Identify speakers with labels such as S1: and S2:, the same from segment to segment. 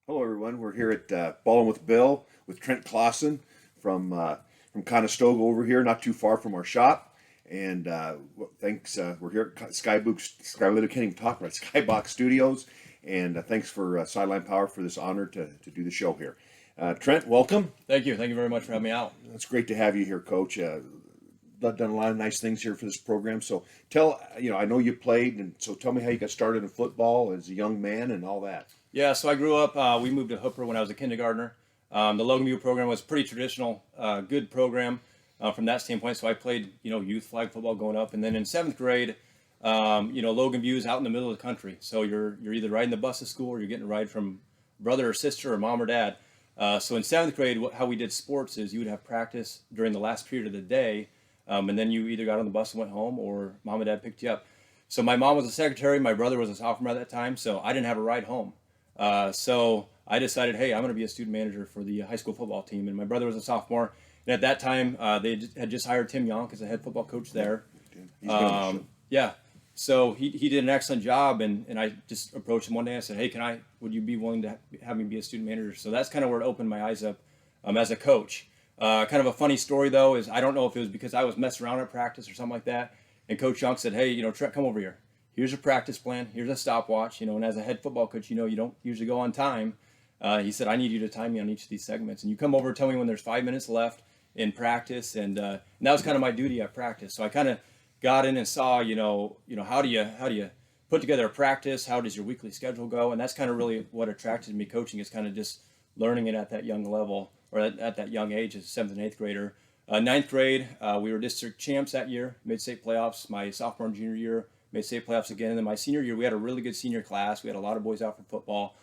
S1: Hello, everyone. We're here at Ballin with Bill with Trent Clausen from Conestoga over here, not too far from our shop. And thanks. We're here at I can't even talk right. SkyBox Studios, and thanks for Sideline Power for this honor to do the show here. Trent, welcome.
S2: Thank you. Thank you very much for having me out.
S1: It's great to have you here, Coach. Done a lot of nice things here for this program. So I know you played, and so tell me how you got started in football as a young man and all that.
S2: Yeah, so I grew up, we moved to Hooper when I was a kindergartner. The Logan View program was pretty traditional, good program from that standpoint. So I played, youth flag football going up. And then in seventh grade, Logan View is out in the middle of the country. So you're either riding the bus to school or you're getting a ride from brother or sister or mom or dad. So in seventh grade, how we did sports is you would have practice during the last period of the day. And then you either got on the bus and went home or mom and dad picked you up. So my mom was a secretary. My brother was a sophomore at that time. So I didn't have a ride home. So I decided, hey, I'm going to be a student manager for the high school football team. And my brother was a sophomore. And at that time, they had just hired Tim Yonk as the head football coach there. Yeah. So he did an excellent job. And I just approached him one day. I said, hey, would you be willing to have me be a student manager? So that's kind of where it opened my eyes up as a coach. Kind of a funny story, though, is I don't know if it was because I was messing around at practice or something like that. And Coach Yonk said, hey, Trent, come over here. Here's a practice plan. Here's a stopwatch. And as a head football coach, you don't usually go on time. He said, I need you to time me on each of these segments. And you come over, tell me when there's 5 minutes left in practice. And that was kind of my duty at practice. So I kind of got in and saw, how do you put together a practice? How does your weekly schedule go? And that's kind of really what attracted me coaching, is kind of just learning it at that young level, or at that young age as a 7th and 8th grader. Ninth grade, we were district champs that year, mid-state playoffs. My sophomore and junior year, made state playoffs again. And then my senior year, we had a really good senior class. We had a lot of boys out for football.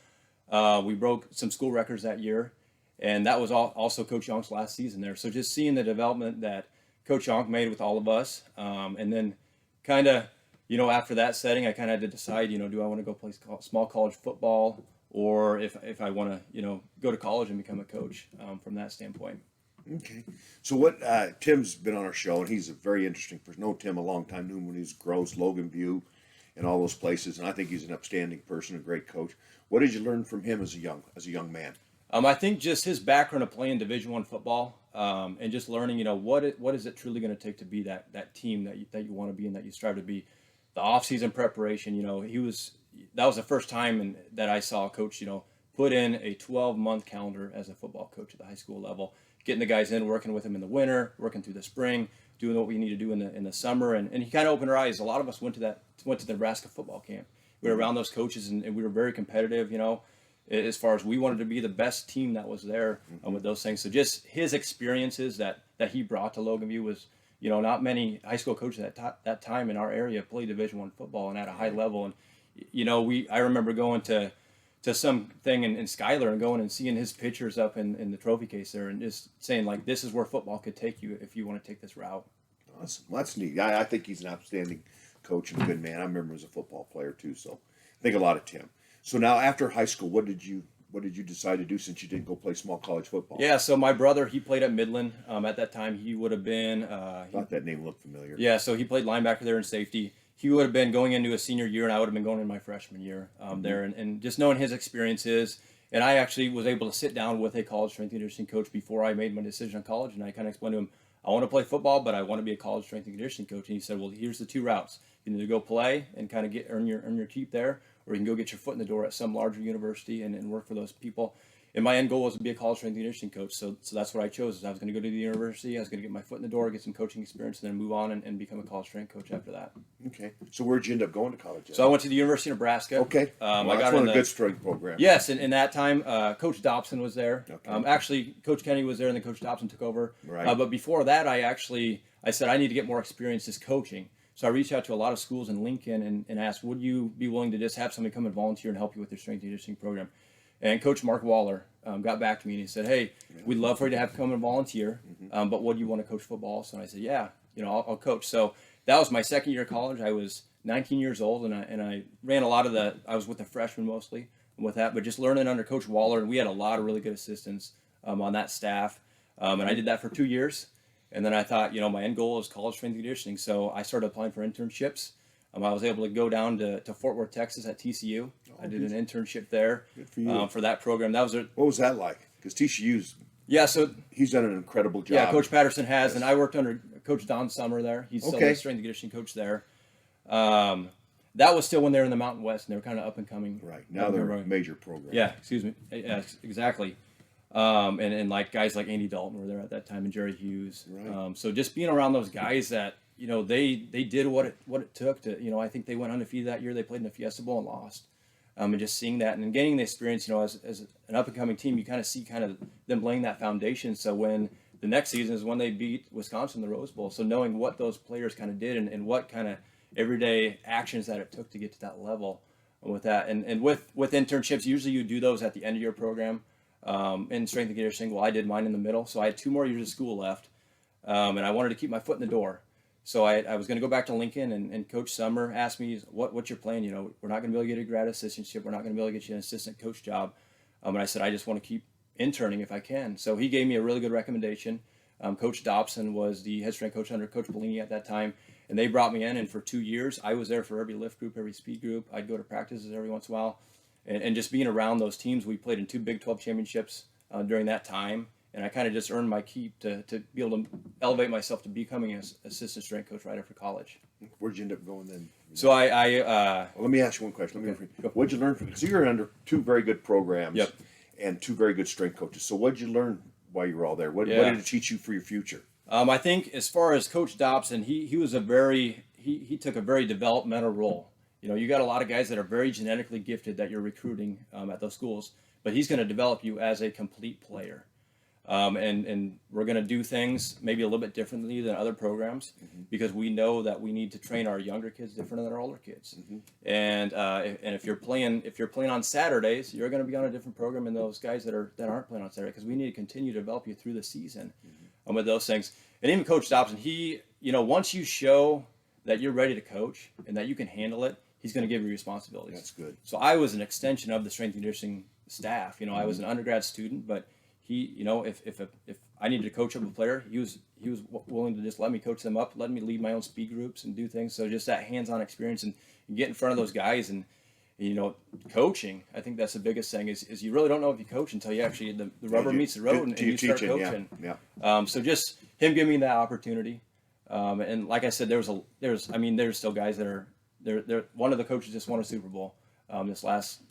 S2: We broke some school records that year. And that was also Coach Yonk's last season there. So just seeing the development that Coach Yonk made with all of us. And then kind of, after that setting, I kind of had to decide, do I want to go play small college football, or if I want to, go to college and become a coach from that standpoint.
S1: Okay. So what Tim's been on our show, and he's a very interesting person. Know Tim a long time. Knew him when he was Gross, Logan View, and all those places. And I think he's an upstanding person, a great coach. What did you learn from him as a young man?
S2: I think just his background of playing Division I football, and just learning, what is it truly going to take to be that team that you want to be and that you strive to be. The off-season preparation, that was the first time that I saw a coach, put in a 12-month calendar as a football coach at the high school level, getting the guys in, working with them in the winter, working through the spring, doing what we need to do in the summer. And he kind of opened our eyes. A lot of us went to the Nebraska football camp. We were around those coaches, and we were very competitive, as far as we wanted to be the best team that was there with those things. So just his experiences that he brought to Logan View was, not many high school coaches at that time in our area played Division I football and at a high level. And, I remember going to something in Schuyler and going and seeing his pictures up in the trophy case there, and just saying, like, this is where football could take you if you want to take this route.
S1: Awesome. Well, that's neat. I think he's an outstanding coach and a good man. I remember him as a football player too, so I think a lot of Tim. So now after high school, what did you decide to do since you didn't go play small college football?
S2: Yeah, so my brother, he played at Midland. At that time, he would have been.
S1: Thought that name looked familiar.
S2: Yeah, so he played linebacker there in safety. He would have been going into a senior year, and I would have been going in my freshman year there. And just knowing his experiences, and I actually was able to sit down with a college strength and conditioning coach before I made my decision on college, and I kind of explained to him, I want to play football, but I want to be a college strength and conditioning coach. And he said, well, here's the two routes. You can either go play and kind of earn your keep there, or you can go get your foot in the door at some larger university and work for those people. And my end goal was to be a college strength and conditioning coach. So that's what I chose. Is I was going to go to the university. I was going to get my foot in the door, get some coaching experience, and then move on and become a college strength coach after that.
S1: Okay. So where'd you end up going to college at?
S2: So I went to the University of Nebraska.
S1: Okay.
S2: I
S1: got one of the good strength programs.
S2: Yes, and in that time, Coach Dobson was there.
S1: Okay.
S2: Actually, Coach Kenny was there, and then Coach Dobson took over.
S1: Right.
S2: But before that, I said I need to get more experience just coaching. So I reached out to a lot of schools in Lincoln and asked, would you be willing to just have somebody come and volunteer and help you with your strength and conditioning program? And Coach Mark Waller got back to me and he said, hey, we'd love for you to have come and volunteer, but what do you want to coach football? So I said, yeah, I'll coach. So that was my second year of college. I was 19 years old, and I ran a lot of I was with the freshmen mostly with that, but just learning under Coach Waller, and we had a lot of really good assistants on that staff, and I did that for 2 years. And then I thought, my end goal is college strength and conditioning. So I started applying for internships. I was able to go down to Fort Worth, Texas at TCU. I did an internship there for that program. That was
S1: what was that like? Because TCU's he's done an incredible job.
S2: Yeah, Coach Patterson has, and I worked under Coach Don Summer there. He's still the strength and conditioning coach there. That was still when they were in the Mountain West, and they were kind of up and coming.
S1: Right now they're a major program.
S2: Yeah, excuse me. Yes, exactly. And like guys like Andy Dalton were there at that time, and Jerry Hughes.
S1: Right.
S2: So just being around those guys that they did what it took to I think they went undefeated that year. They played in the Fiesta Bowl and lost. And just seeing that and gaining the experience, as an up and coming team, you kind of see them laying that foundation. So when the next season is when they beat Wisconsin in the Rose Bowl. So knowing what those players kind of did and what kind of everyday actions that it took to get to that level with that. And with internships, usually you do those at the end of your program. In strength and conditioning, well, I did mine in the middle. So I had 2 more years of school left. And I wanted to keep my foot in the door. So I was going to go back to Lincoln, and Coach Summer asked me, what's your plan? We're not going to be able to get a grad assistantship. We're not going to be able to get you an assistant coach job. And I said, I just want to keep interning if I can. So he gave me a really good recommendation. Coach Dobson was the head strength coach under Coach Ballin at that time. And they brought me in, and for 2 years, I was there for every lift group, every speed group. I'd go to practices every once in a while. And just being around those teams, we played in 2 Big 12 championships during that time. And I kind of just earned my keep to be able to elevate myself to becoming an assistant strength coach right after college.
S1: Where'd you end up going then?
S2: So
S1: well, let me ask you one question. What'd you learn from? Because you're under 2 very good programs, and 2 very good strength coaches. So what'd you learn while you were all there? What did it teach you for your future?
S2: I think as far as Coach Dobson, he was he took a very developmental role. You got a lot of guys that are very genetically gifted that you're recruiting at those schools, but he's going to develop you as a complete player. And we're going to do things maybe a little bit differently than other programs because we know that we need to train our younger kids different than our older kids. And if you're playing on Saturdays, you're going to be on a different program than those guys that aren't playing on Saturday because we need to continue to develop you through the season with those things. And even Coach Dobson, he once you show that you're ready to coach and that you can handle it, he's going to give you responsibilities.
S1: That's good.
S2: So I was an extension of the strength and conditioning staff. I was an undergrad student, but he, if I needed to coach up a player, he was willing to just let me coach them up, let me lead my own speed groups and do things. So just that hands-on experience and get in front of those guys and coaching. I think that's the biggest thing is you really don't know if you coach until you actually the rubber meets the road and you start coaching.
S1: Yeah.
S2: So just him giving me that opportunity, and like I said, there's still guys that are there. One of the coaches just won a Super Bowl. This last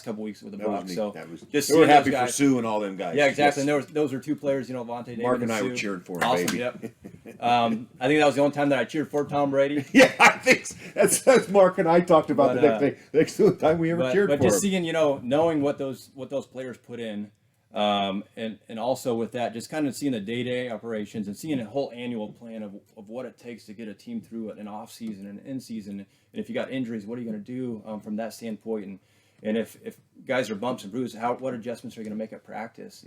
S2: couple weeks with the Bucs. So
S1: just they were happy for Sue and all them guys.
S2: Yeah, exactly. Yes. And those were 2 players, Vontae Davis.
S1: Mark and I
S2: Sue.
S1: were cheering for him.
S2: Awesome.
S1: Baby.
S2: Yep. I think that was the only time that I cheered for Tom Brady.
S1: Yeah, I think that's Mark and I talked about the next time we ever cheered for him.
S2: But just seeing, knowing what those players put in, and also with that, just kind of seeing the day-to-day operations and seeing a whole annual plan of what it takes to get a team through an off season and in season, and if you got injuries, what are you going to do from that standpoint, and if guys are bumps and bruises, what adjustments are you going to make at practice?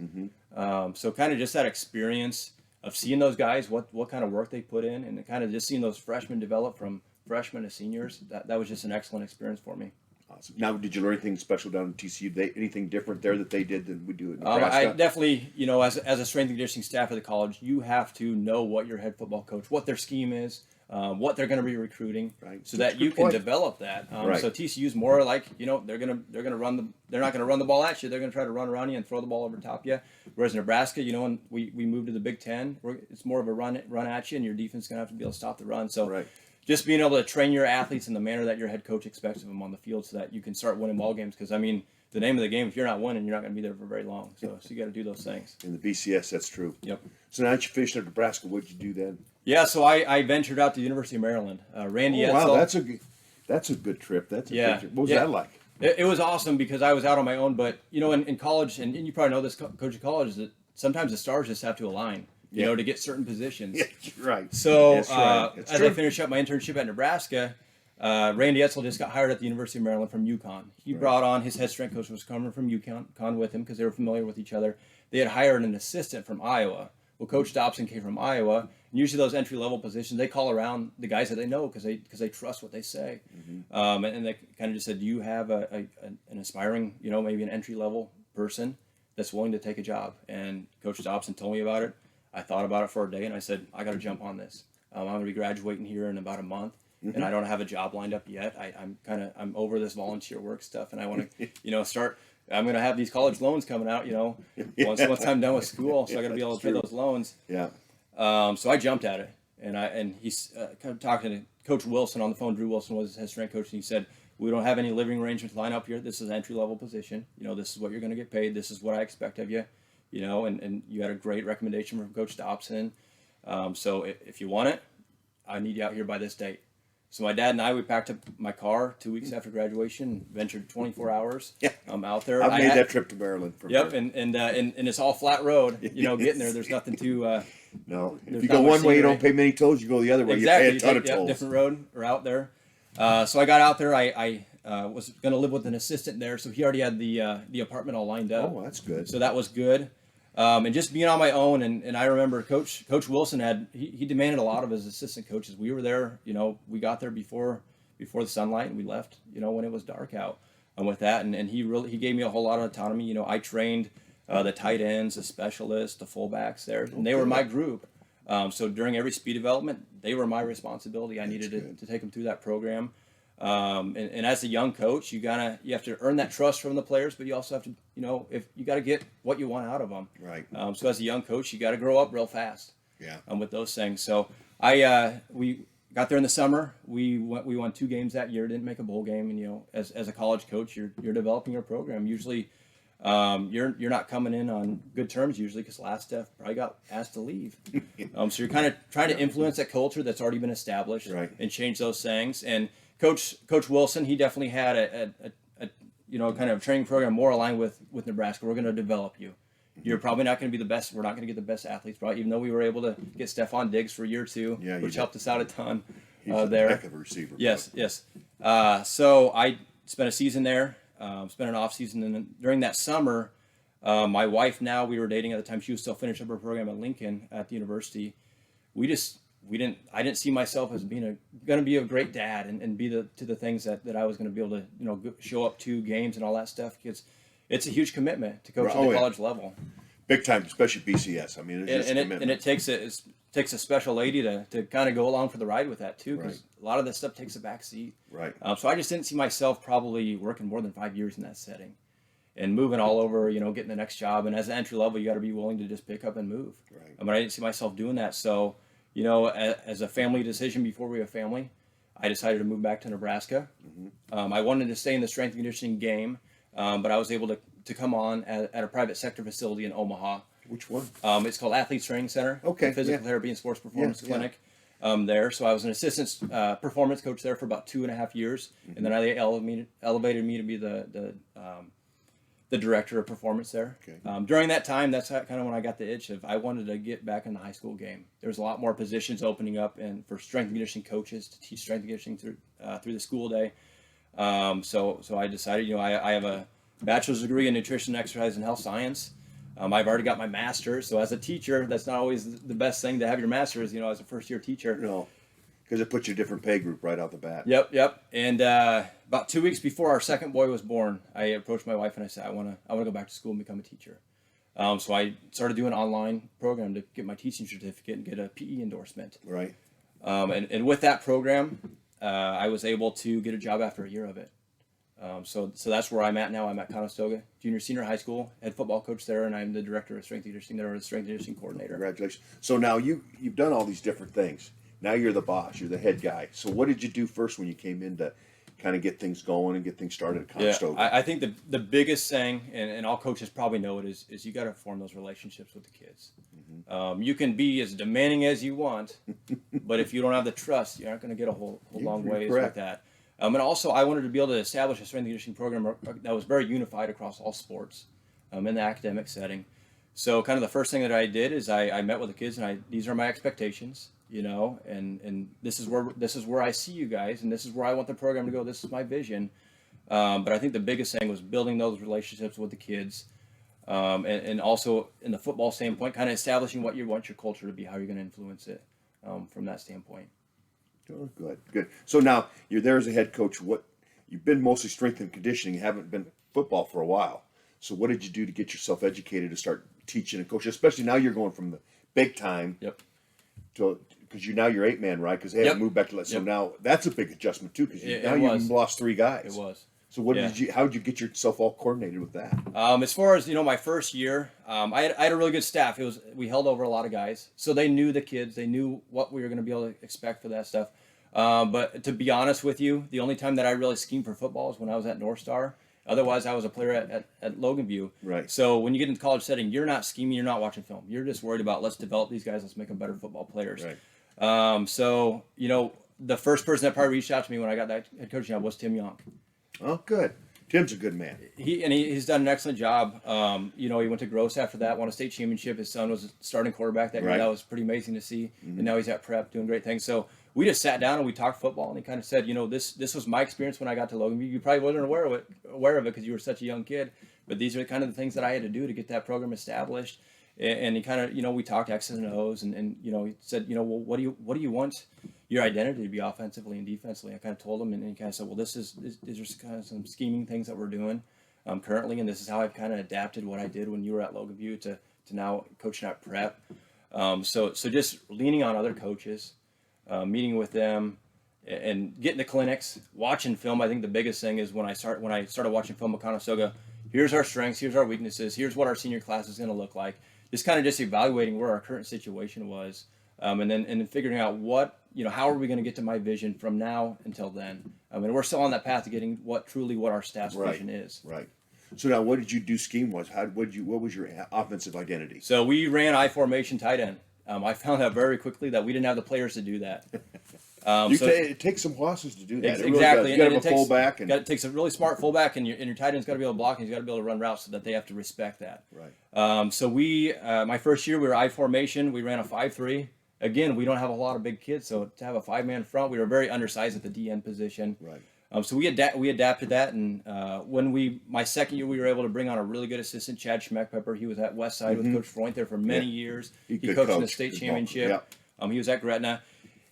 S2: So kind of just that experience of seeing those guys, what kind of work they put in, and kind of just seeing those freshmen develop from freshmen to seniors. That was just an excellent experience for me.
S1: Awesome. Now, did you learn anything special down at TCU? Anything different there that they did than we do at Nebraska?
S2: I definitely, as a strength and conditioning staff at the college, you have to know what your head football coach, what their scheme is, what they're going to be recruiting, so that you can develop that. So TCU's more like, they're not going to run the ball at you. They're going to try to run around you and throw the ball over top you. Whereas Nebraska, when we moved to the Big Ten, it's more of a run at you, and your defense is going to have to be able to stop the run. So. Just being able to train your athletes in the manner that your head coach expects of them on the field so that you can start winning ball games. Because, the name of the game, if you're not winning, you're not going to be there for very long. So you got to do those things.
S1: In the BCS, that's true.
S2: Yep.
S1: So now that you finished at Nebraska, what did you do then?
S2: Yeah, so I ventured out to the University of Maryland. Randy Edsel.
S1: Wow, that's a good trip. That's a good trip. What was that like?
S2: It was awesome because I was out on my own. But, in college, and you probably know this, coach of college, that sometimes the stars just have to align. To get certain positions.
S1: Yeah, right.
S2: So as I finished up my internship at Nebraska, Randy Edsel just got hired at the University of Maryland from UConn. He brought on his head strength coach was coming from UConn with him because they were familiar with each other. They had hired an assistant from Iowa. Well, Coach Dobson came from Iowa, and usually those entry-level positions, they call around the guys that they know because they trust what they say. And they kind of just said, do you have an aspiring, maybe an entry-level person that's willing to take a job? And Coach Dobson told me about it. I thought about it for a day, and I said, I got to jump on this. I'm going to be graduating here in about a month, and I don't have a job lined up yet. I'm over this volunteer work stuff, and I want to, start. I'm going to have these college loans coming out, once I'm done with school, so I got to be able to pay those loans.
S1: Yeah.
S2: So I jumped at it, and he's kind of talking to Coach Wilson on the phone. Drew Wilson was his strength coach, and he said, "We don't have any living arrangements lined up here. This is an entry level position. This is what you're going to get paid. This is what I expect of you, and you had a great recommendation from Coach Dobson. So if you want it, I need you out here by this date." So my dad and we packed up my car 2 weeks after graduation, ventured 24 hours.
S1: Yeah.
S2: I'm out there.
S1: I've made that trip to Maryland.
S2: Yep, and it's all flat road. Getting there, there's nothing to.
S1: No, if you go one way, you don't pay many tolls. You go the other way,
S2: exactly.
S1: you pay a ton of tolls.
S2: Different road or out there. So I got out there. I was going to live with an assistant there, so he already had the apartment all lined up.
S1: Oh, that's good.
S2: So that was good. And just being on my own, and I remember Coach Wilson he demanded a lot of his assistant coaches. We were there, we got there before the sunlight, and we left, when it was dark out. And with that, and he gave me a whole lot of autonomy. I trained the tight ends, the specialists, the fullbacks there, and they were my group. So during every speed development, they were my responsibility. I needed to take them through that program. And as a young coach, you have to earn that trust from the players, but you also have to, if you got to get what you want out of them.
S1: Right.
S2: So as a young coach, you got to grow up real fast.
S1: Yeah.
S2: With those things. So we got there in the summer. We won 2 games that year. Didn't make a bowl game. And as a college coach, you're developing your program. Usually, you're not coming in on good terms usually because last Steph probably got asked to leave. So you're kind of trying to influence that culture that's already been established,
S1: right,
S2: and change those things. And Coach Wilson, he definitely had a kind of training program more aligned with Nebraska. We're going to develop you. You're probably not going to be the best. We're not going to get the best athletes, probably, even though we were able to get Stephon Diggs for a year or two, which helped us out a ton.
S1: He's a heck of a receiver.
S2: Yes. So I spent a season there, spent an off season, and then during that summer, my wife, now we were dating at the time, she was still finishing up her program at Lincoln at the university. I didn't see myself as being going to be a great dad and be to the things that I was going to be able to show up to games and all that stuff, because it's a huge commitment to coach at the college level.
S1: Big time, especially BCS. I mean, it's just a commitment.
S2: And it takes a special lady to kind of go along for the ride with that too, because a lot of that stuff takes a back seat.
S1: Right.
S2: So I just didn't see myself probably working more than 5 years in that setting, and moving all over, getting the next job. And as an entry level, you got to be willing to just pick up and move.
S1: Right.
S2: But I didn't see myself doing that. So, as a family decision before we have family, I decided to move back to Nebraska. Mm-hmm. I wanted to stay in the strength and conditioning game, but I was able to come on at a private sector facility in Omaha.
S1: Which one?
S2: It's called Athletes Training Center.
S1: Okay.
S2: Physical Therapy and Sports Performance Clinic. There. So I was an assistant performance coach there for about 2.5 years, mm-hmm. and then they elevated me to be the director of performance there. Okay. During that time, that's kind of when I got the itch of I wanted to get back in the high school game. There's a lot more positions opening up and for strength and conditioning coaches to teach strength and conditioning through the school day. So I decided, I have a bachelor's degree in nutrition, exercise, and health science. I've already got my master's. So as a teacher, that's not always the best thing to have your master's, as a first-year teacher.
S1: No, because it puts you in a different pay group right out the bat.
S2: Yep. And about 2 weeks before our second boy was born, I approached my wife and I said, I want to go back to school and become a teacher. So I started doing an online program to get my teaching certificate and get a PE endorsement.
S1: Right.
S2: And with that program, I was able to get a job after a year of it. So that's where I'm at now. I'm at Conestoga Senior High School, head football coach there, and I'm the director of strength and conditioning there, or the strength and conditioning coordinator.
S1: Congratulations. So now you've done all these different things. Now you're the boss. You're the head guy. So what did you do first when you came in to kind of get things going and get things started at Conestoga?
S2: Yeah, I think the biggest thing, and all coaches probably know it, is you got to form those relationships with the kids. Mm-hmm. You can be as demanding as you want, but if you don't have the trust, you're not going to get a whole long ways with that. And also, I wanted to be able to establish a strength and conditioning program that was very unified across all sports in the academic setting. So kind of the first thing that I did is I met with the kids, and these are my expectations, and this is where I see you guys, and this is where I want the program to go. This is my vision. But I think the biggest thing was building those relationships with the kids, and also in the football standpoint, kind of establishing what you want your culture to be, how you're going to influence it from that standpoint.
S1: Oh, good. So now you're there as a head coach. You've been mostly strength and conditioning, haven't been football for a while. So what did you do to get yourself educated to start teaching and coaching? Especially now you're going from the big time.
S2: Yep.
S1: Because because you're 8-man, right? Because they haven't
S2: Yep.
S1: moved back to that. So now that's a big adjustment too, because
S2: It
S1: now
S2: was.
S1: you've lost 3 guys.
S2: It was.
S1: So how did you get yourself all coordinated with that?
S2: As far as my first year, I had a really good staff. We held over a lot of guys, so they knew the kids. They knew what we were going to be able to expect for that stuff. But to be honest with you, the only time that I really schemed for football is when I was at North Star. Otherwise, I was a player at Logan View.
S1: Right.
S2: So when you get into college setting, you're not scheming. You're not watching film. You're just worried about, let's develop these guys. Let's make them better football players.
S1: Right.
S2: So the first person that probably reached out to me when I got that head coaching job was Tim Young.
S1: Oh, good. Tim's a good man.
S2: He's done an excellent job. He went to Gross after that, won a state championship. His son was a starting quarterback that year.
S1: Right.
S2: That was pretty amazing to see. And now he's at Prep doing great things. So we just sat down and we talked football, and he kind of said, this was my experience when I got to Logan View. You probably wasn't aware of it because you were such a young kid, but these are kind of the things that I had to do to get that program established. And he kind of, we talked X's and O's, and he said, well, what do you want your identity to be offensively and defensively? I kind of told him, and he kind of said, well, these are kind of some scheming things that we're doing currently, and this is how I've kind of adapted what I did when you were at Logan View to now coaching at Prep. So just leaning on other coaches, meeting with them, and getting to clinics, watching film. I think the biggest thing is when I started watching film at Conestoga, here's our strengths, here's our weaknesses, here's what our senior class is going to look like. Just evaluating where our current situation was, and then figuring out how are we going to get to my vision from now until then. And we're still on that path to getting what our staff's vision is.
S1: Right. So now, what did you do scheme-wise? What was your offensive identity?
S2: So we ran I formation tight end. I found out very quickly that we didn't have the players to do that.
S1: It takes some losses to do that.
S2: Exactly.
S1: You got to have a fullback.
S2: It takes a really smart fullback, and your tight end's got to be able to block, and he's got to be able to run routes so that they have to respect that.
S1: Right.
S2: So my first year, we were I formation. We ran a 5-3. Again, we don't have a lot of big kids, so to have a 5-man front, we were very undersized at the DN position.
S1: Right.
S2: So we adapted that, and my second year, we were able to bring on a really good assistant, Chad Schmeckpepper. He was at Westside with Coach Freund there for many years. He coached in the state championship. He was at Gretna.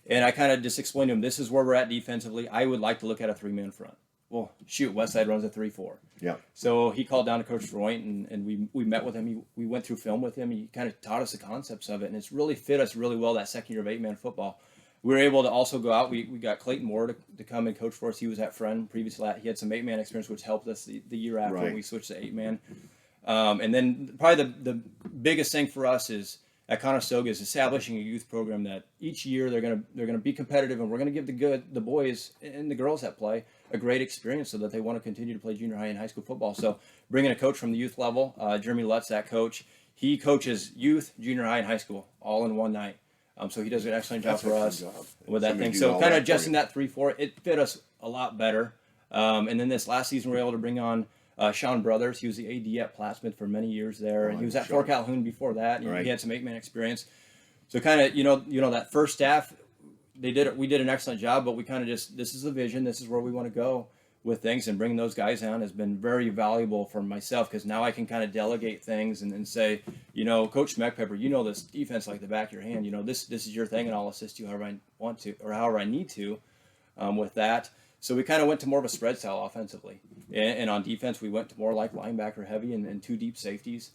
S2: And I kind of just explained to him, this is where we're at defensively. I would like to look at a 3-man front. Well, shoot, Westside runs a 3-4.
S1: Yeah.
S2: So he called down to Coach Freund, and we met with him. We went through film with him. He kind of taught us the concepts of it, and it's really fit us really well that second year of 8-man football. We were able to also go out. We got Clayton Moore to come and coach for us. He was at Friend previously. He had some 8-man experience, which helped us the year after when we switched to 8-man. And then probably the biggest thing for us is at Conestoga is establishing a youth program that each year they're gonna be competitive, and we're gonna give the boys and the girls that play a great experience so that they want to continue to play junior high and high school football. So bringing a coach from the youth level, Jeremy Lutz, that coach, he coaches youth, junior high, and high school all in one night. So he does an excellent job for us with that thing. So kind of adjusting that 3-4, it fit us a lot better. And then this last season we were able to bring on Sean Brothers. He was the AD at Plattsmouth for many years there, and he was at Fort Calhoun before that. And he had some 8-man experience. So kind of that first staff, we did an excellent job, but we kind of this is the vision, this is where we want to go with things, and bringing those guys on has been very valuable for myself, because now I can kind of delegate things and say, Coach Schmeckpepper, this defense like the back of your hand. This is your thing, and I'll assist you however I want to or however I need to with that. So we kind of went to more of a spread style offensively. And on defense, we went to more like linebacker heavy and 2 deep safeties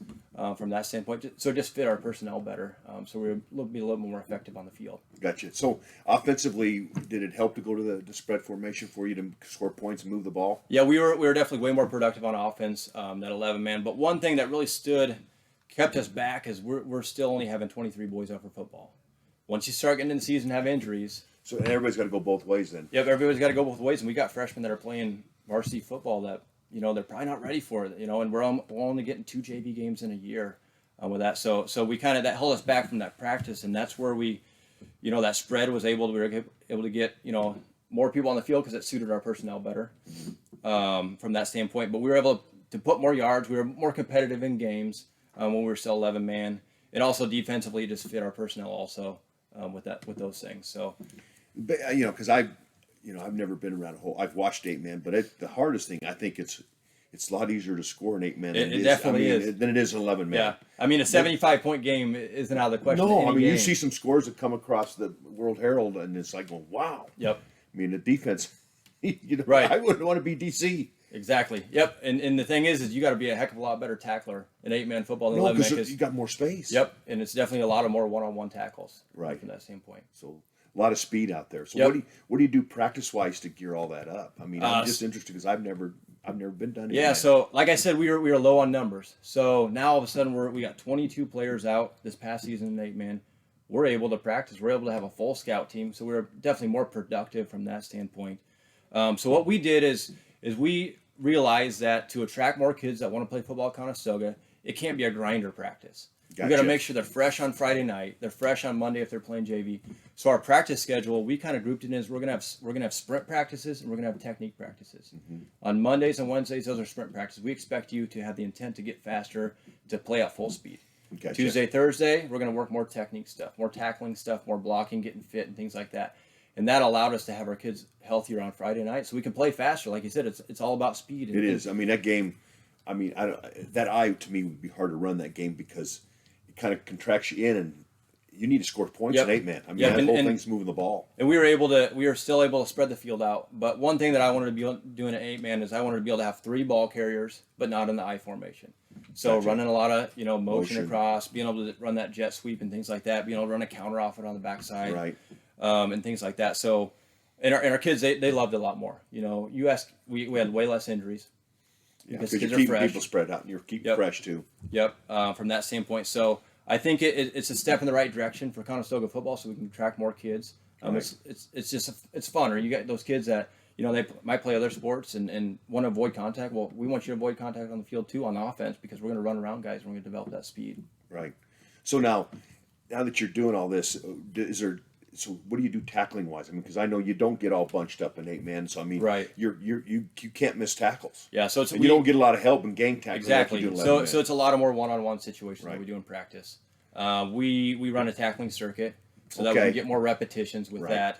S2: from that standpoint. So it just fit our personnel better. So we were able to be a little more effective on the field.
S1: Gotcha. So offensively, did it help to go to the spread formation for you to score points and move the ball?
S2: Yeah, we were definitely way more productive on offense, that 11-man. But one thing that really kept us back is we're still only having 23 boys out for football. Once you start getting into the season and have injuries.
S1: So everybody's got to go both ways then.
S2: Yep, everybody's got to go both ways. And we got freshmen that are playing varsity football that, they're probably not ready for it, and we're only getting 2 JV games in a year with that. So we that held us back from that practice, and that's where we, that spread we were able to get, more people on the field because it suited our personnel better from that standpoint. But we were able to put more yards. We were more competitive in games when we were still 11-man. And also defensively, just fit our personnel also with those things. So,
S1: because I've never been around I've watched 8-man, but the hardest thing, I think it's a lot easier to score an 8-man than
S2: it definitely is
S1: than it is an 11-man.
S2: Yeah, I mean a 75-point game isn't out of the question.
S1: No, you see some scores that come across the World Herald, and it's like, wow.
S2: Yep.
S1: I mean, the defense,
S2: right.
S1: I wouldn't want to be DC.
S2: Exactly. Yep. And the thing is you got to be a heck of a lot better tackler in 8-man football than
S1: No,
S2: 11-man.
S1: because you got more space.
S2: Yep. And it's definitely a lot of more one-on-one tackles.
S1: Right.
S2: From that standpoint.
S1: So a lot of speed out there. So
S2: Yep.
S1: what do you do practice wise to gear all that up? I mean, I'm just interested because I've never been done.
S2: Yeah. So like I said, we were low on numbers. So now all of a sudden we got 22 players out this past season in 8-man. We're able to practice. We're able to have a full scout team. So we're definitely more productive from that standpoint. So what we did is we realized that to attract more kids that want to play football at Conestoga, it can't be a grinder practice.
S1: Gotcha.
S2: We got to make sure they're fresh on Friday night. They're fresh on Monday if they're playing JV. So our practice schedule, we kind of grouped it in as we're gonna have sprint practices and we're gonna have technique practices. Mm-hmm. On Mondays and Wednesdays, those are sprint practices. We expect you to have the intent to get faster, to play at full speed.
S1: Gotcha.
S2: Tuesday, Thursday, we're gonna work more technique stuff, more tackling stuff, more blocking, getting fit, and things like that. And that allowed us to have our kids healthier on Friday night, so we can play faster. Like you said, it's all about speed.
S1: It is. I mean, that game. I mean, to me would be hard to run that game because it kind of contracts you in, and you need to score points
S2: Yep.
S1: in 8-man. I mean,
S2: Yep.
S1: that whole thing's moving the ball.
S2: And we were still able to spread the field out. But one thing that I wanted to be doing at 8-man is I wanted to be able to have 3 ball carriers, but not in the I formation. So
S1: Gotcha.
S2: Running a lot of motion across, being able to run that jet sweep and things like that, being able to run a counter off it on the backside,
S1: Right.
S2: And things like that. So, and our kids they loved it a lot more. We had way less injuries.
S1: Because you're keeping people spread out and you're keeping fresh too.
S2: Yep. From that standpoint, so I think it's a step in the right direction for Conestoga football, so we can attract more kids.
S1: Right.
S2: It's just it's fun. Or you got those kids that they might play other sports and want to avoid contact. Well, we want you to avoid contact on the field too on the offense because we're going to run around guys. We're going to develop that speed.
S1: Right. So now that you're doing all this, So what do you do tackling wise? I mean, because I know you don't get all bunched up in 8-man. So I mean,
S2: right.
S1: You can't miss tackles.
S2: Yeah. So
S1: you don't get a lot of help in gang tackling.
S2: Exactly.
S1: Like you do in
S2: so it's a lot of more one-on-one situations
S1: right.
S2: that we do in practice. We run a tackling circuit so that we can get more repetitions with that.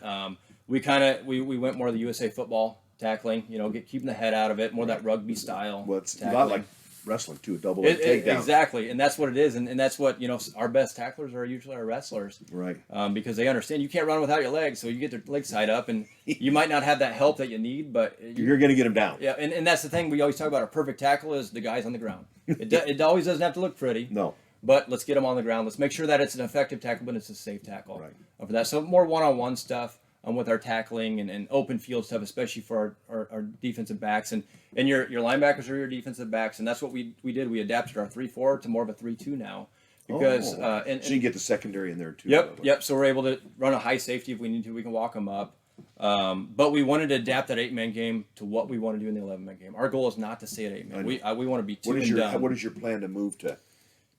S2: We went more of the USA football tackling. Keeping the head out of it, more that rugby style.
S1: Well, it's
S2: tackling.
S1: a lot like wrestling too, a double leg takedown.
S2: Exactly, and that's what it is, and that's what our best tacklers are usually our wrestlers,
S1: right?
S2: Because they understand you can't run without your legs, so you get their legs tied up, and you might not have that help that you need, but
S1: you're going to get them down.
S2: Yeah, and that's the thing we always talk about. A perfect tackle is the guys on the ground. It always doesn't have to look pretty.
S1: No.
S2: But let's get them on the ground. Let's make sure that it's an effective tackle, but it's a safe tackle.
S1: Right.
S2: For that, so more one-on-one stuff. With our tackling and open field stuff, especially for our defensive backs and your linebackers are your defensive backs, and that's what we did. We adapted our 3-4 to more of a 3-2 now because
S1: so you get the secondary in there too.
S2: Yep. So we're able to run a high safety if we need to. We can walk them up, but we wanted to adapt that 8-man game to what we want to do in the 11-man game. Our goal is not to stay at 8-man. We want to be 2 and done.
S1: What is your plan to move to?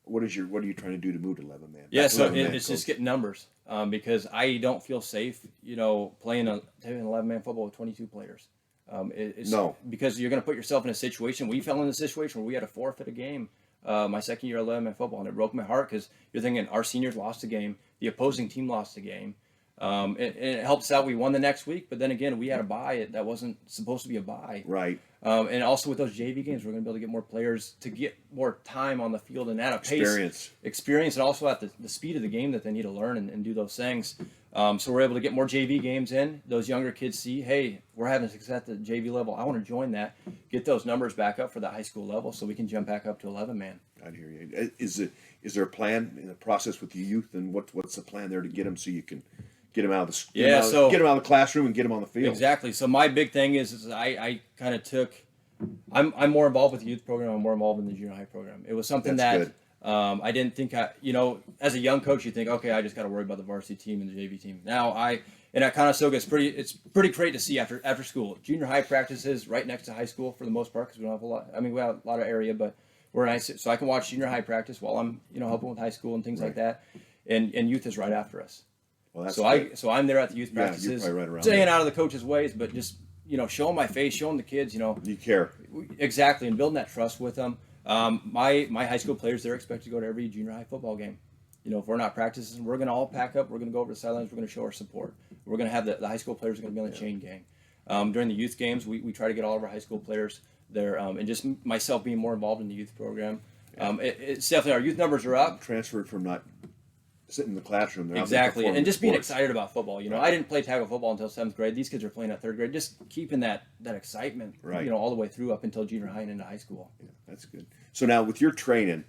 S1: What are you trying to do to move to 11-man?
S2: Yeah, so it's just getting numbers because I don't feel safe, playing an 11-man football with 22 players.
S1: No.
S2: Because you're going to put yourself in a situation. We fell in a situation where we had to forfeit a game my second year 11-man football, and it broke my heart because you're thinking our seniors lost a game, the opposing team lost a game. And it helps out. We won the next week, but then again, we had a bye that wasn't supposed to be a bye.
S1: Right.
S2: And also with those JV games, we're going to be able to get more players to get more time on the field and at a pace. Experience, and also at the speed of the game that they need to learn and do those things. So we're able to get more JV games in. Those younger kids see, hey, we're having success at the JV level. I want to join that. Get those numbers back up for the high school level so we can jump back up to 11-man.
S1: I hear you. Is there a plan in the process with the youth, and what's the plan there to get them so you can get them out of the get them out of the classroom and get them on the field?
S2: Exactly. So my big thing is I kind of took. I'm more involved with the youth program. I'm more involved in the junior high program. It was something that I didn't think as a young coach you think, okay, I just got to worry about the varsity team and the JV team. Now at Conestoga it's pretty great to see after school. Junior high practices right next to high school for the most part because we don't have a lot. I mean, we have a lot of area, but we're nice. So I can watch junior high practice while I'm helping with high school and things like that. And youth is right after us.
S1: Well, that's
S2: so I'm there at the youth practices, staying out of the coach's ways, but just showing my face, showing the kids,
S1: you care
S2: exactly, and building that trust with them. My high school players, they're expected to go to every junior high football game. If we're not practicing, we're going to all pack up. We're going to go over to the sidelines. We're going to show our support. We're going to have the high school players are going to be on the chain gang. During the youth games, we try to get all of our high school players there, and just myself being more involved in the youth program. It's definitely our youth numbers are up.
S1: Transferred from not sitting in the classroom. They're
S2: Exactly, and just being
S1: sports.
S2: excited about football.
S1: Right.
S2: I didn't play tackle football until 7th grade. These kids are playing at 3rd grade. Just keeping that excitement,
S1: Right.
S2: all the way through up until junior high and into high school.
S1: Yeah, that's good. So now with your training,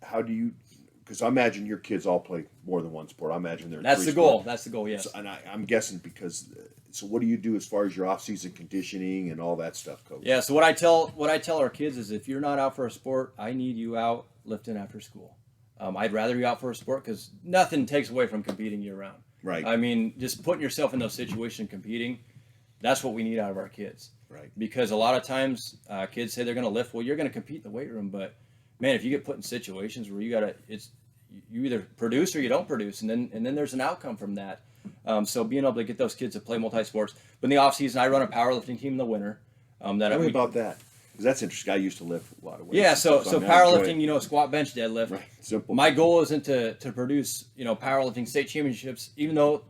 S1: how do you? Because I imagine your kids all play more than one sport. I imagine they're
S2: That's the goal. That's the goal. Yes.
S1: So, and I'm guessing because. So what do you do as far as your off-season conditioning and all that stuff, Coach?
S2: Yeah. So what I tell our kids is, if you're not out for a sport, I need you out lifting after school. I'd rather you out for a sport, because nothing takes away from competing year round.
S1: Right.
S2: I mean, just putting yourself in those situations, competing, that's what we need out of our kids.
S1: Right.
S2: Because a lot of times kids say they're going to lift. Well, you're going to compete in the weight room, but man, if you get put in situations where you either produce or you don't produce, and then there's an outcome from that. So being able to get those kids to play multi-sports. But in the off season, I run a powerlifting team in the winter.
S1: Tell me about that, because that's interesting. I used to lift a lot of weights.
S2: Yeah, so
S1: I mean,
S2: powerlifting, squat, bench, deadlift.
S1: Right. Simple.
S2: My goal isn't to produce, powerlifting state championships, even though,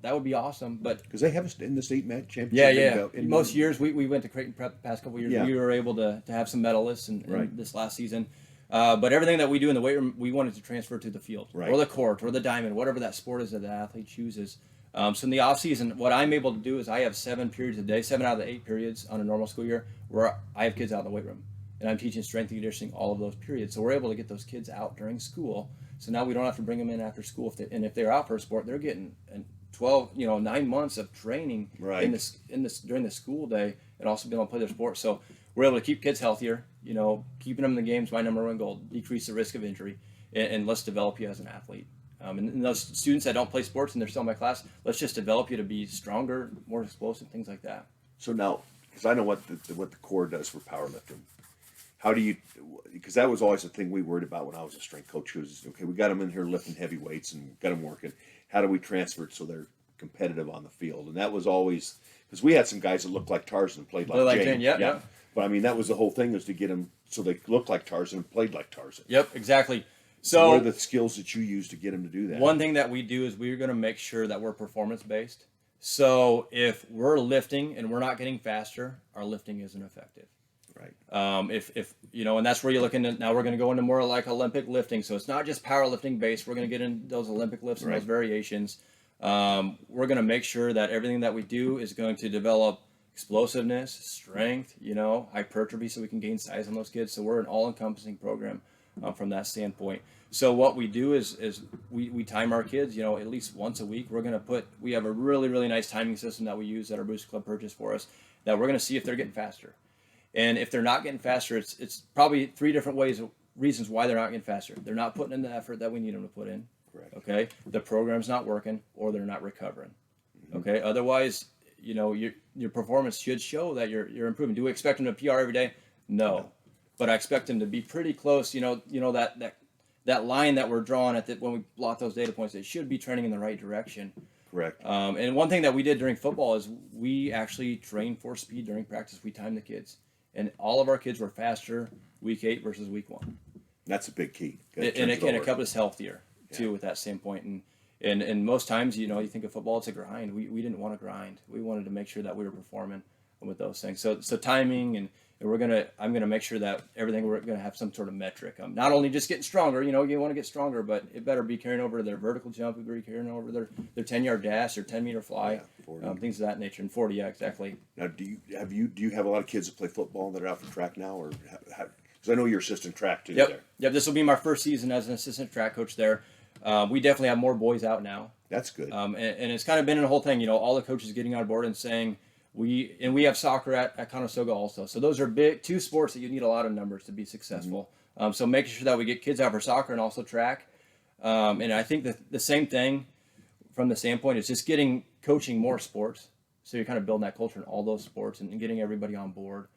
S2: that would be awesome. But
S1: because they have us in the state championship.
S2: yeah. Most years we went to Creighton Prep the past couple of years.
S1: Yeah.
S2: We were able to have some medalists in
S1: Right.
S2: this last season. But everything that we do in the weight room, we wanted to transfer to the field,
S1: Right.
S2: or the court, or the diamond, whatever that sport is that the athlete chooses. So in the off season, what I'm able to do is I have 7 periods a day, 7 out of the 8 periods on a normal school year, where I have kids out in the weight room, and I'm teaching strength and conditioning all of those periods. So we're able to get those kids out during school. So now we don't have to bring them in after school. If they're out for a sport, they're getting 9 months of training
S1: Right.
S2: in this during the school day, and also being able to play their sport. So we're able to keep kids healthier. Keeping them in the game is my number one goal. Decrease the risk of injury, and let's develop you as an athlete. And those students that don't play sports and they're still in my class, let's just develop you to be stronger, more explosive, things like that.
S1: So now, because I know what the core does for powerlifting, how do you? Because that was always the thing we worried about when I was a strength coach. Was okay, we got them in here lifting heavy weights and got them working. How do we transfer it so they're competitive on the field? And that was always, because we had some guys that looked like Tarzan and played like Jane.
S2: Yeah.
S1: But I mean, that was the whole thing, was to get them so they looked like Tarzan and played like Tarzan.
S2: Yep, exactly.
S1: So what
S2: So
S1: are the skills that you use to get them to do that?
S2: one thing that we do is we're going to make sure that we're performance based. So if we're lifting and we're not getting faster, our lifting isn't effective.
S1: Right.
S2: If and that's where you're looking at. Now we're going to go into more like Olympic lifting. So it's not just powerlifting based. We're going to get into those Olympic lifts and
S1: Right.
S2: those variations. We're going to make sure that everything that we do is going to develop explosiveness, strength, hypertrophy, so we can gain size on those kids. So we're an all-encompassing program from that standpoint. So what we do is we time our kids, at least once a week. We have a really, really nice timing system that we use that our Booster Club purchased for us, that we're going to see if they're getting faster. And if they're not getting faster, it's probably 3 different reasons why they're not getting faster. They're not putting in the effort that we need them to put in.
S1: Correct.
S2: Okay. The program's not working, or they're not recovering.
S1: Mm-hmm.
S2: Okay. Otherwise, your performance should show that you're improving. Do we expect them to PR every day? No. But I expect them to be pretty close. That line that we're drawing when we plot those data points, they should be trending in the right direction.
S1: Correct.
S2: And one thing that we did during football is we actually trained for speed during practice. We timed the kids, and all of our kids were faster week 8 versus week 1.
S1: That's a big key.
S2: And it kept us healthier too, with that standpoint. And most times, you think of football, it's a grind. We didn't want to grind. We wanted to make sure that we were performing with those things. So timing, and I'm gonna make sure that everything, we're gonna have some sort of metric. Not only just getting stronger, you want to get stronger, but it better be carrying over their vertical jump, it better be carrying over their 10-yard dash or 10-meter fly,
S1: 40.
S2: things of that nature. And 40, yeah, exactly.
S1: Now, do you have a lot of kids that play football that are out for track now, or because I know you're assistant track too?
S2: Yep.
S1: There.
S2: Yep. This will be my first season as an assistant track coach there. We definitely have more boys out now.
S1: That's good.
S2: And it's kind of been in a whole thing, all the coaches getting on board and saying, we have soccer at Conestoga also. So those are big 2 sports that you need a lot of numbers to be successful. Mm-hmm. So making sure that we get kids out for soccer and also track. And I think that the same thing from the standpoint is just coaching more sports. So you're kind of building that culture in all those sports and getting everybody on board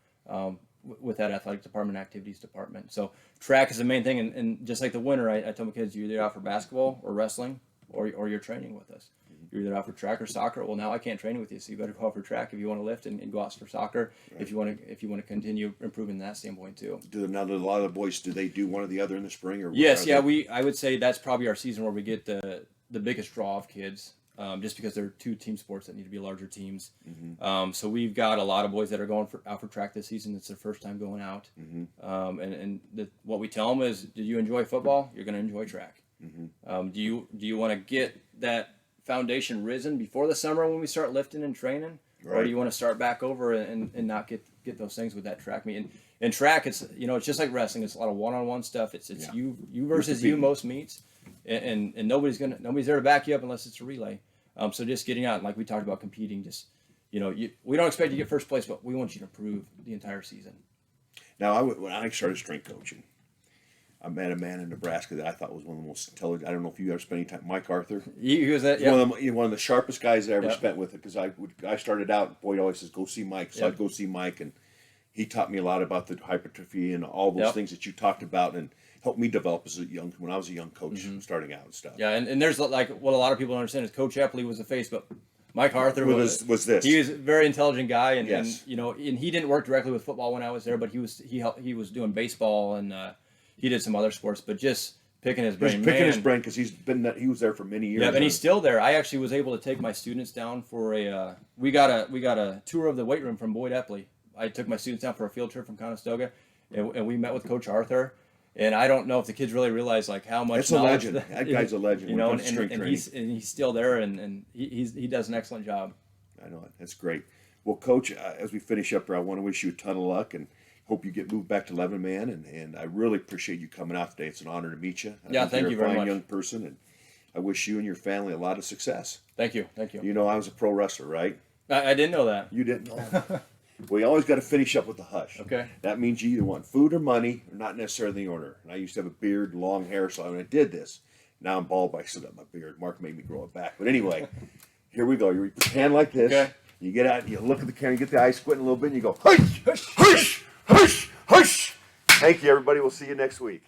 S2: with that athletic department, activities department. So track is the main thing. And just like the winter, I tell my kids, you're either out for basketball or wrestling, or you're training with us. You're either out for track or soccer. Well, now I can't train with you, so you better go out for track if you want to lift, and go out for soccer if you want to continue improving that standpoint too.
S1: Now, a lot of the boys, do they do one or the other in the spring? Or
S2: yes, yeah, I would say that's probably our season where we get the biggest draw of kids, just because they're 2 team sports that need to be larger teams. Mm-hmm. So we've got a lot of boys that are going out for track this season. It's their first time going out. Mm-hmm. What we tell them is, did you enjoy football? You're going to enjoy track. Mm-hmm. Do you want to get that foundation risen before the summer when we start lifting and training,
S1: Right.
S2: or do you want to start back over and not get those things with that track meet? And track, it's it's just like wrestling. It's a lot of one-on-one stuff. It's
S1: Yeah.
S2: you versus you most meets, and nobody's there to back you up unless it's a relay. So just getting out, like we talked about, competing. Just we don't expect you to get first place, but we want you to improve the entire season.
S1: Now, when I started strength coaching, I met a man in Nebraska that I thought was one of the most intelligent. I don't know if you ever spent any time. Mike Arthur.
S2: He was that.
S1: One of the sharpest guys I ever
S2: Yep.
S1: spent with it, because I started out. Boyd always says, "Go see Mike." So
S2: Yep.
S1: I'd go see Mike, and he taught me a lot about the hypertrophy and all those
S2: Yep.
S1: things that you talked about, and helped me develop when I was a young coach starting out and stuff.
S2: Yeah, and there's like what a lot of people don't understand is Coach Epley was the face, but Mike Arthur
S1: was this.
S2: He was a very intelligent guy, and,
S1: Yes.
S2: and he didn't work directly with football when I was there, but he was doing baseball, and he did some other sports, but just picking his brain.
S1: He's picking his brain because he was there for many years.
S2: Yeah, and he's still there. I actually was able to take my students down for we got a tour of the weight room from Boyd Epley. I took my students down for a field trip from Conestoga, and we met with Coach Arthur. And I don't know if the kids really realize like how much.
S1: That's a legend. That guy's a legend.
S2: You know,
S1: when it comes to strength training.
S2: he's still there, and he does an excellent job.
S1: I know it. That's great. Well, Coach, as we finish up here, I want to wish you a ton of luck and hope you get moved back to 11-man. And I really appreciate you coming out today. It's an honor to meet you. I
S2: Yeah,
S1: think
S2: thank
S1: you're
S2: you
S1: a
S2: very
S1: fine
S2: much.
S1: young person, and I wish you and your family a lot of success.
S2: Thank you.
S1: You know, I was a pro wrestler, right?
S2: I didn't know that.
S1: You didn't know. Well, you always got to finish up with the hush.
S2: Okay.
S1: That means you either want food or money, or not necessarily in the order. And I used to have a beard, long hair, so when I did this, now I'm bald, but I still got my beard. Mark made me grow it back. But anyway, here we go. You put your hand like this.
S2: Okay.
S1: You get out, you look at the camera, you get the eyes squinting a little bit, and you go, hush, hush, hush, hush. Thank you, everybody. We'll see you next week.